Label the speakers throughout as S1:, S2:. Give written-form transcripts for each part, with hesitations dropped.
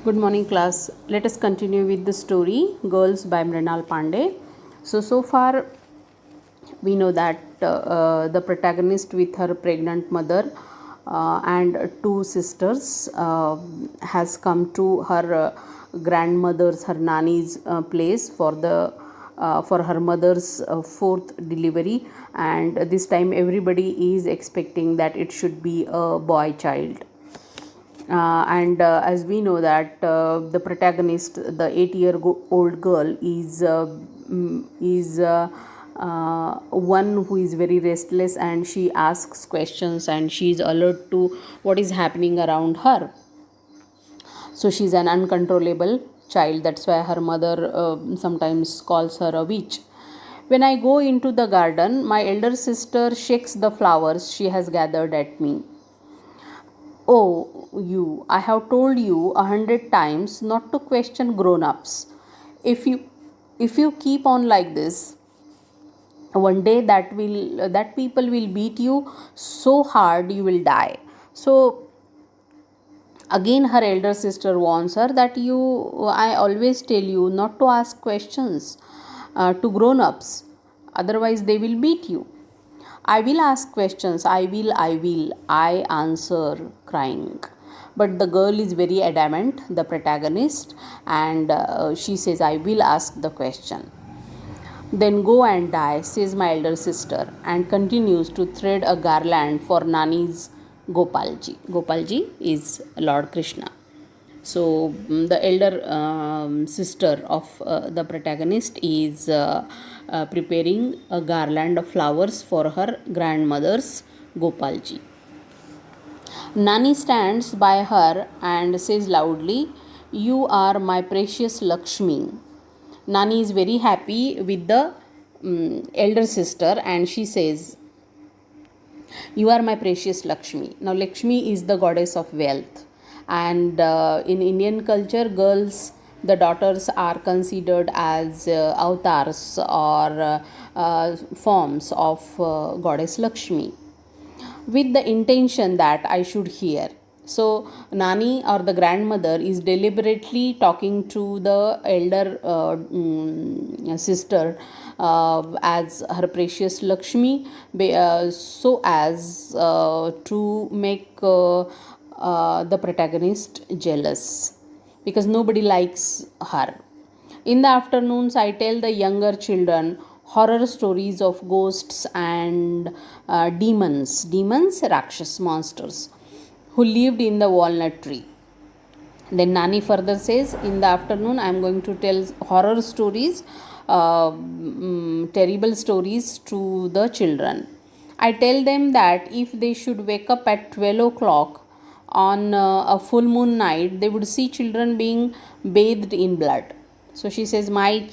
S1: Good morning, class. Let us continue with the story Girls by Mrinal Pandey. So far we know that the protagonist with her pregnant mother and two sisters has come to her grandmother's, her nanny's place for her mother's fourth delivery, and this time everybody is expecting that it should be a boy child. And as we know that the protagonist, the 8-year-old girl, is one who is very restless, and she asks questions and she is alert to what is happening around her. So she's an uncontrollable child. That's why her mother sometimes calls her a witch. When I go into the garden, my elder sister shakes the flowers she has gathered at me. Oh, I have told you 100 times not to question grown ups. If you keep on like this, one day that people will beat you so hard you will die. So again her elder sister warns her that I always tell you not to ask questions to grown ups, otherwise they will beat you. I will ask questions. I answer, crying. But the girl is very adamant, the protagonist, and she says, I will ask the question. Then go and die, says my elder sister, and continues to thread a garland for Nani's Gopalji. Gopalji is Lord Krishna. So the elder sister of the protagonist is preparing a garland of flowers for her grandmother's Gopalji. Nani stands by her and says loudly, "You are my precious Lakshmi." Nani is very happy with the elder sister, and she says, "You are my precious Lakshmi." Now Lakshmi is the goddess of wealth, and in Indian culture, girls, the daughters, are considered as avatars or forms of goddess Lakshmi, with the intention that I should hear. So Nani, or the grandmother, is deliberately talking to the elder sister as her precious Lakshmi, so as to make the protagonist jealous, because nobody likes her. In the afternoons, I tell the younger children horror stories of ghosts and demons, Rakshas, monsters, who lived in the walnut tree. Then Nani further says, in the afternoon, I am going to tell horror stories, terrible stories to the children. I tell them that if they should wake up at 12 o'clock on a full moon night, they would see children being bathed in blood. So she says, my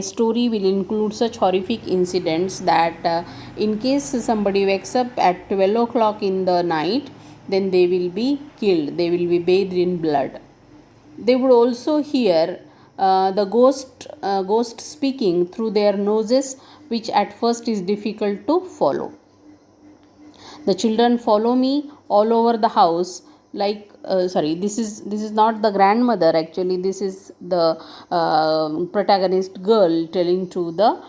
S1: story will include such horrific incidents that in case somebody wakes up at 12 o'clock in the night, then they will be killed, they will be bathed in blood. They would also hear the ghost speaking through their noses, which at first is difficult to follow. The children follow me all over the house, like this is not the grandmother, actually this is the protagonist girl telling to the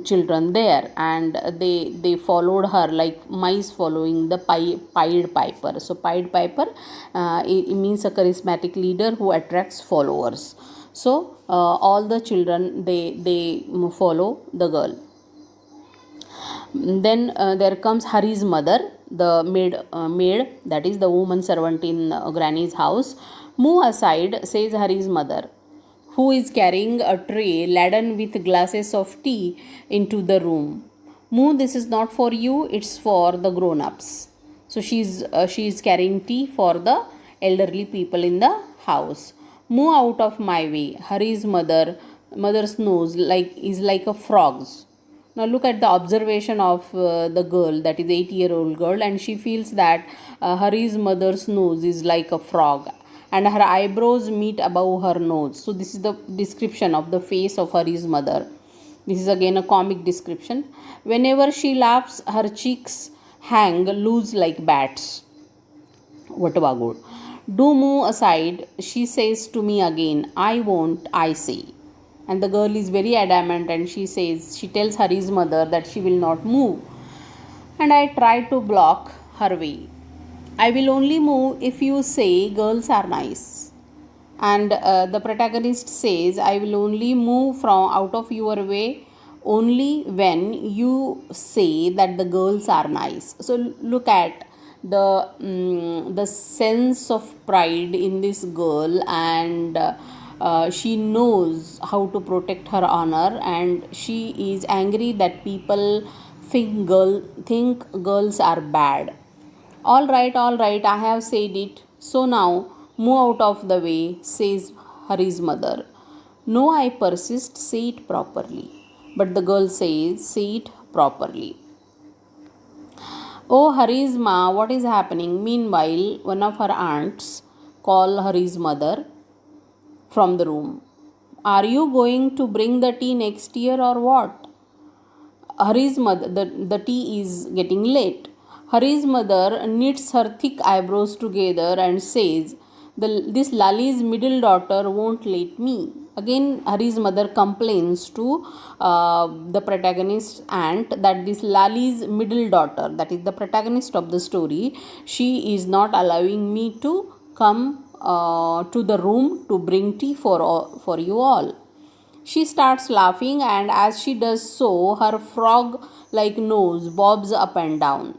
S1: children there, and they followed her like mice following the Pied Piper. So Pied Piper it means a charismatic leader who attracts followers. So all the children, they follow the girl. Then there comes Hari's mother, the maid, that is the woman servant in Granny's house. Move aside, says Hari's mother, who is carrying a tray laden with glasses of tea into the room. Move, this is not for you, it's for the grown-ups. So she is carrying tea for the elderly people in the house. Move out of my way. Hari's mother's nose is like a frog's. Now look at the observation of the girl, that is 8-year-old girl, and she feels that Hari's mother's nose is like a frog, and her eyebrows meet above her nose. So this is the description of the face of Hari's mother. This is again a comic description. Whenever she laughs, her cheeks hang loose like bats. What about good? Do move aside, she says to me again. I won't, I say. And the girl is very adamant and she tells Hari's mother that she will not move. And I try to block her way. I will only move if you say girls are nice. And the protagonist says, I will only move from out of your way only when you say that the girls are nice. So look at the sense of pride in this girl, and she knows how to protect her honor, and she is angry that people think girls are bad. All right, I have said it. So now move out of the way, says Hari's mother. No, I persist, say it properly. But the girl says, say it properly. Oh, Hari's ma, what is happening? Meanwhile, one of her aunts call Hari's mother from the room. Are you going to bring the tea next year or what? Hari's mother, the tea is getting late. Hari's mother knits her thick eyebrows together and says, this Lali's middle daughter won't let me. Again, Hari's mother complains to the protagonist's aunt that this Lali's middle daughter, that is the protagonist of the story, she is not allowing me to come to the room to bring tea for you all. She starts laughing, and as she does so, her frog like nose bobs up and down.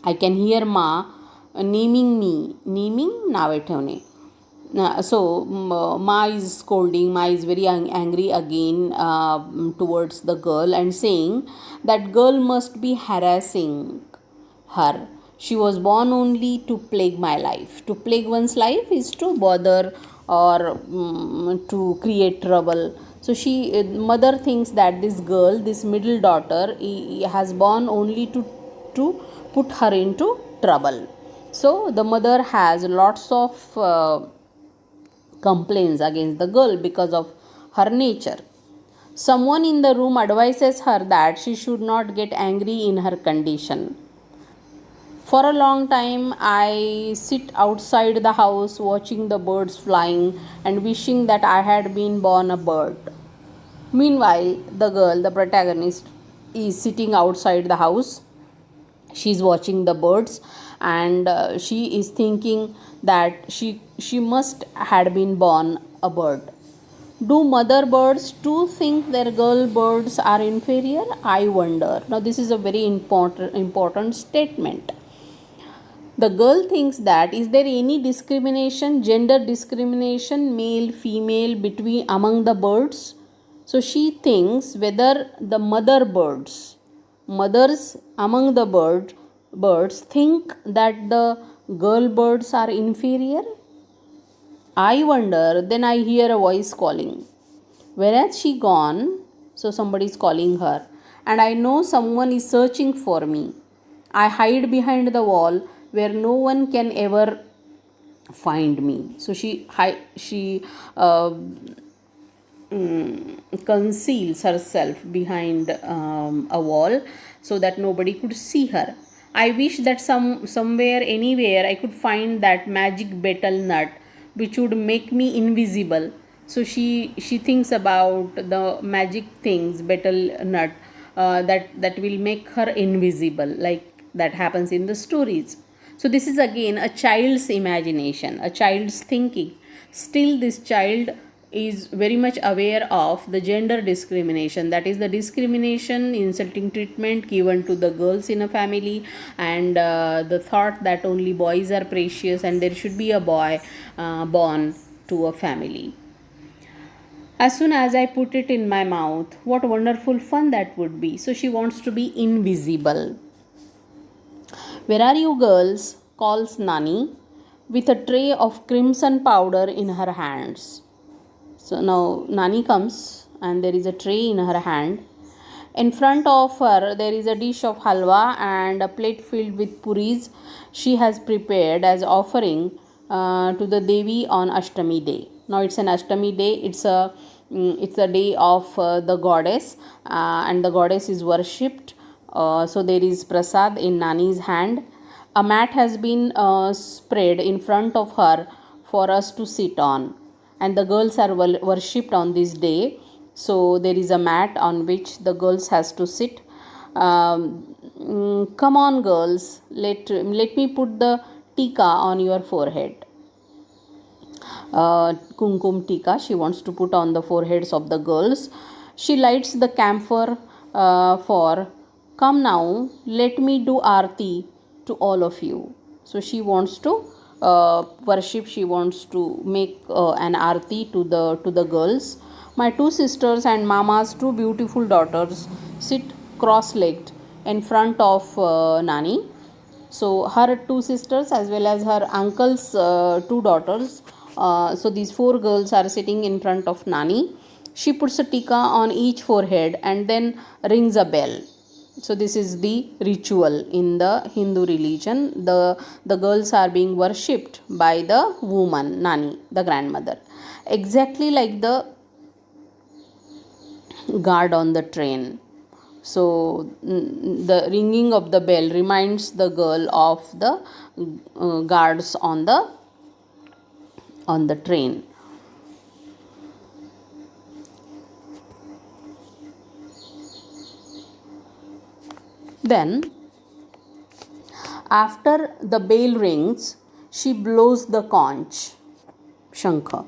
S1: I can hear Ma naming me. Naming? Naave ठेवणे. So Ma is scolding. Ma is very angry again towards the girl and saying that girl must be harassing her. She was born only to plague my life. To plague one's life is to bother or to create trouble. So she mother thinks that this girl, this middle daughter, has born only to put her into trouble. So the mother has lots of complaints against the girl because of her nature. Someone in the room advises her that she should not get angry in her condition. For a long time, I sit outside the house watching the birds flying and wishing that I had been born a bird. Meanwhile, the girl, the protagonist, is sitting outside the house. She's watching the birds, and she is thinking that she must had been born a bird. Do mother birds too think their girl birds are inferior? I wonder. Now this is a very important statement. The girl thinks that is there any discrimination, gender discrimination, male, female, between among the birds? So she thinks whether the mothers among the birds think that the girl birds are inferior. I wonder. Then I hear a voice calling. Where has she gone? So somebody is calling her, and I know someone is searching for me. I hide behind the wall where no one can ever find me. So she conceals herself behind a wall so that nobody could see her. I wish that somewhere anywhere I could find that magic betel nut which would make me invisible. So she thinks about the magic things, betel nut, that will make her invisible, like that happens in the stories. So this is again a child's imagination, a child's thinking. Still this child is very much aware of the gender discrimination, that is the discrimination, insulting treatment given to the girls in a family, and the thought that only boys are precious and there should be a boy born to a family. As soon as I put it in my mouth, what wonderful fun that would be. So she wants to be invisible. Where are you girls? Calls Nani with a tray of crimson powder in her hands. So now Nani comes and there is a tray in her hand. In front of her there is a dish of halwa and a plate filled with puris she has prepared as offering to the Devi on Ashtami day. Now it's an Ashtami day. It's a day of the goddess, and the goddess is worshipped. So there is prasad in Nani's hand. A mat has been spread in front of her for us to sit on, and the girls are worshipped on this day. So there is a mat on which the girls has to sit. Come on, girls, let me put the tika on your forehead. Kumkum tika she wants to put on the foreheads of the girls. She lights the camphor for, come now, let me do arti to all of you. So she wants to worship, she wants to make an arti to the girls. My two sisters and mama's two beautiful daughters sit cross-legged in front of Nani. So her two sisters as well as her uncle's two daughters, so these four girls are sitting in front of Nani. She puts a tika on each forehead and then rings a bell. So this is the ritual in the Hindu religion. The girls are being worshipped by the woman Nani, the grandmother, exactly like the guard on the train. So the ringing of the bell reminds the girl of the guards on the train. Then after the bell rings, she blows the conch, shankha.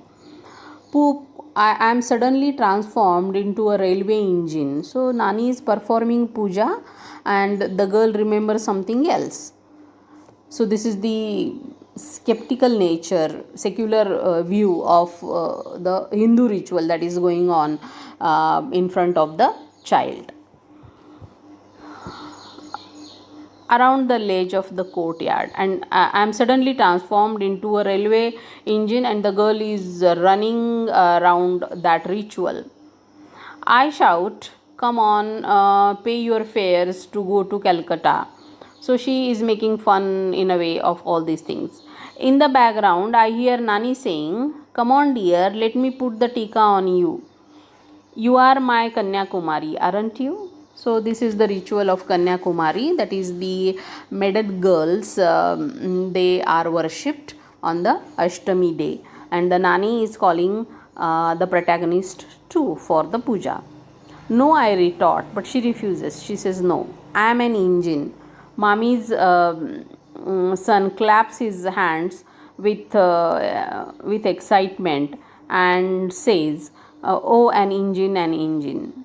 S1: Poop, I am suddenly transformed into a railway engine. So Nani is performing puja and the girl remembers something else. So this is the skeptical nature, secular view of the Hindu ritual that is going on in front of the child. Around the ledge of the courtyard, and I am suddenly transformed into a railway engine and the girl is running around that ritual. I shout, come on, pay your fares to go to Calcutta. So she is making fun in a way of all these things. In the background, I hear Nani saying, come on, dear, let me put the tika on you. You are my Kanyakumari, aren't you? So this is the ritual of Kanyakumari, that is the maiden girls, they are worshipped on the Ashtami day, and the Nani is calling the protagonist too for the puja. No, I retort, but she refuses. She says, no, I am an engine. Mommy's son claps his hands with excitement and says, oh, an engine, an engine.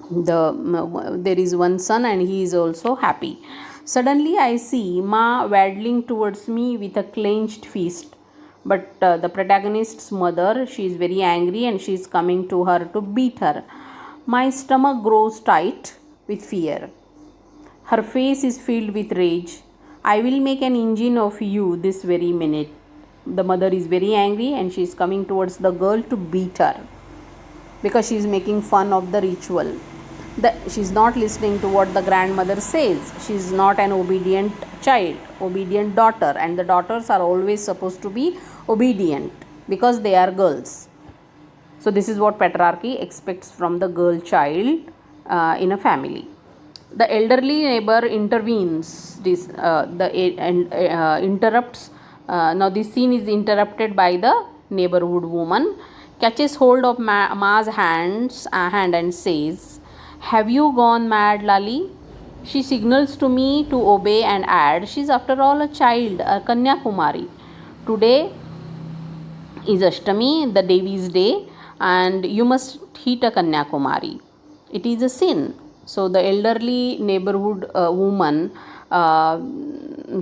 S1: There is one son and he is also happy. Suddenly I see Ma waddling towards me with a clenched fist. But the protagonist's mother, she is very angry and she is coming to her to beat her. My stomach grows tight with fear. Her face is filled with rage. I will make an engine of you this very minute. The mother is very angry and she is coming towards the girl to beat her because she is making fun of the ritual. She is not listening to what the grandmother says. She is not an obedient child, obedient daughter, and the daughters are always supposed to be obedient because they are girls. So this is what patriarchy expects from the girl child in a family. The elderly neighbor intervenes. Interrupts. Now this scene is interrupted by the neighborhood woman, catches hold of Ma's hand and says, have you gone mad, Lali? She signals to me to obey and adds, she is after all a child, a Kanyakumari. Today is Ashtami, the Devi's day, and you must hit a Kanyakumari. It is a sin. So the elderly neighborhood woman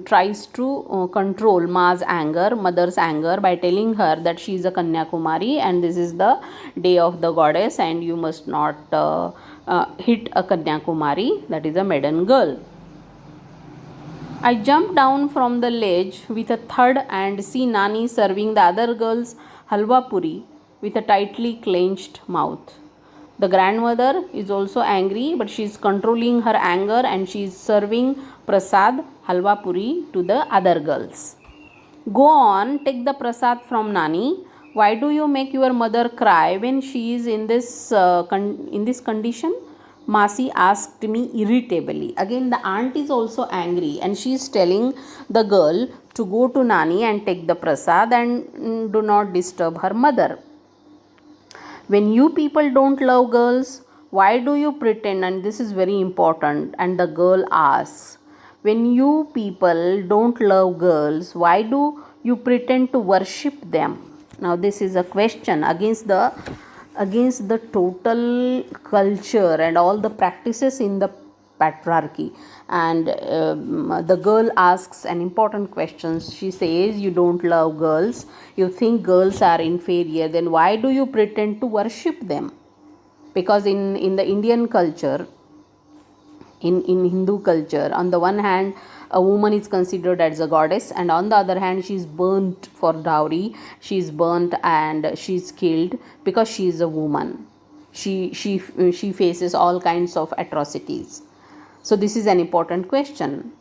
S1: tries to control Ma's anger, mother's anger, by telling her that she is a Kanyakumari and this is the day of the goddess and you must not hit a Kanyakumari, that is a maiden girl. I jump down from the ledge with a thud and see Nani serving the other girls halwa puri with a tightly clenched mouth. The grandmother is also angry, but she is controlling her anger and she is serving prasad halwa puri to the other girls. Go on, take the prasad from Nani. Why do you make your mother cry when she is in this condition? Masi asked me irritably. Again, the aunt is also angry and she is telling the girl to go to Nani and take the prasad and do not disturb her mother. When you people don't love girls, why do you pretend? And this is very important. And the girl asks, when you people don't love girls, why do you pretend to worship them? Now this is a question against the total culture and all the practices in the patriarchy. And the girl asks an important question. She says, you don't love girls, you think girls are inferior, then why do you pretend to worship them? Because in the Indian culture, in Hindu culture, on the one hand, a woman is considered as a goddess, and on the other hand, she is burnt for dowry, she is burnt and she is killed because she is a woman. She faces all kinds of atrocities. So this is an important question,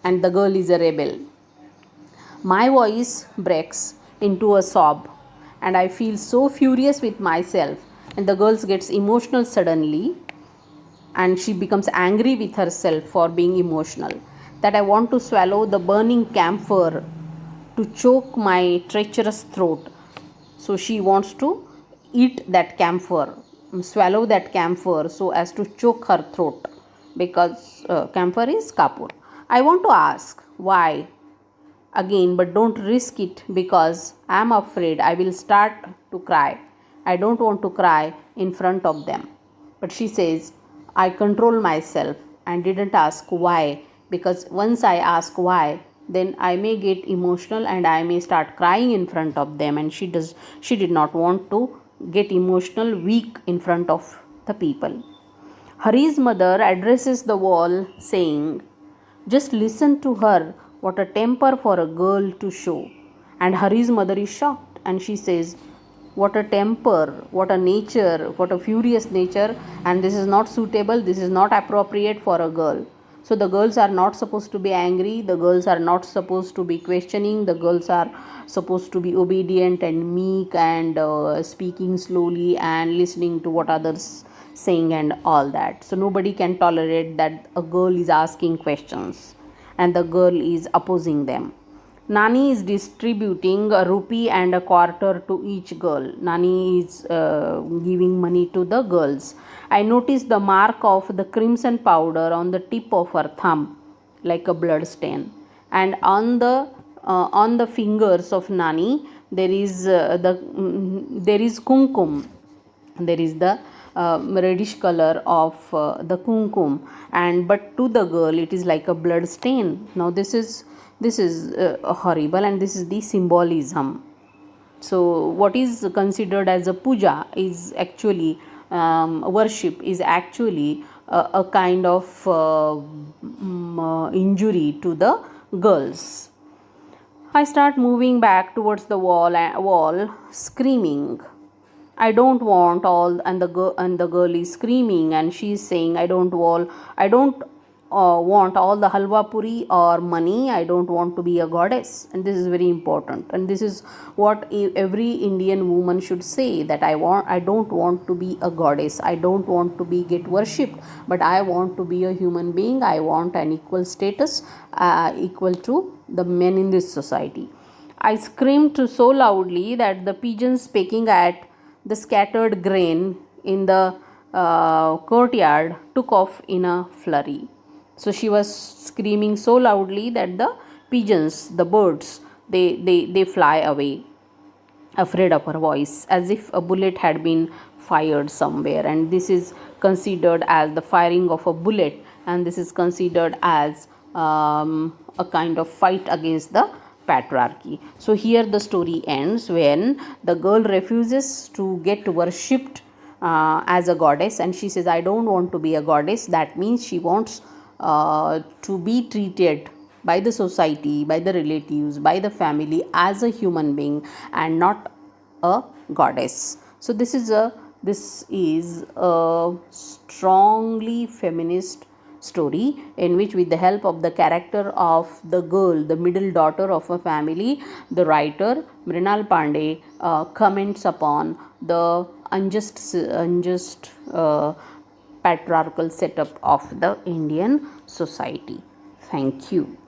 S1: and the girl is a rebel. My voice breaks into a sob, and I feel so furious with myself. And the girl gets emotional suddenly, and she becomes angry with herself for being emotional. That I want to swallow the burning camphor to choke my treacherous throat. So she wants to eat that camphor, swallow that camphor so as to choke her throat, because camphor is kapur. I want to ask why again, but don't risk it because I am afraid I will start to cry. I don't want to cry in front of them. But she says, I control myself and didn't ask why, because once I ask why, then I may get emotional and I may start crying in front of them. And she did not want to get emotional weak in front of the people. Hari's mother addresses the wall saying, just listen to her, what a temper for a girl to show. And Hari's mother is shocked and she says, what a temper, what a nature, what a furious nature, and this is not suitable, this is not appropriate for a girl. So the girls are not supposed to be angry, the girls are not supposed to be questioning, the girls are supposed to be obedient and meek and speaking slowly and listening to what others saying and all that. So nobody can tolerate that a girl is asking questions and the girl is opposing them. Nani is distributing a rupee and a quarter to each girl. Nani is giving money to the girls. I noticed the mark of the crimson powder on the tip of her thumb, like a blood stain, and on the fingers of Nani there is there is kumkum. There is the reddish color of the kumkum, and but to the girl it is like a blood stain. Now this is horrible, and this is the symbolism. So what is considered as a puja is actually worship, is actually a kind of injury to the girls. I start moving back towards the wall, screaming. I don't want all, and the girl is screaming and she is saying, I don't want all the halwa puri or money. I don't want to be a goddess. And this is very important, and this is what every Indian woman should say, that I don't want to be a goddess, I don't want to be get worshipped, but I want to be a human being. I want an equal status, equal to the men in this society. I screamed so loudly that the pigeons pecking at the scattered grain in the courtyard took off in a flurry. So she was screaming so loudly that the pigeons, the birds, they fly away, afraid of her voice, as if a bullet had been fired somewhere. And this is considered as the firing of a bullet, and this is considered as a kind of fight against the patriarchy. So here the story ends when the girl refuses to get worshipped as a goddess, and she says, I don't want to be a goddess. That means she wants to be treated by the society, by the relatives, by the family as a human being and not a goddess. So this is a strongly feminist story in which, with the help of the character of the girl, the middle daughter of a family, the writer Mrinal Pandey comments upon the unjust patriarchal setup of the Indian society. Thank you.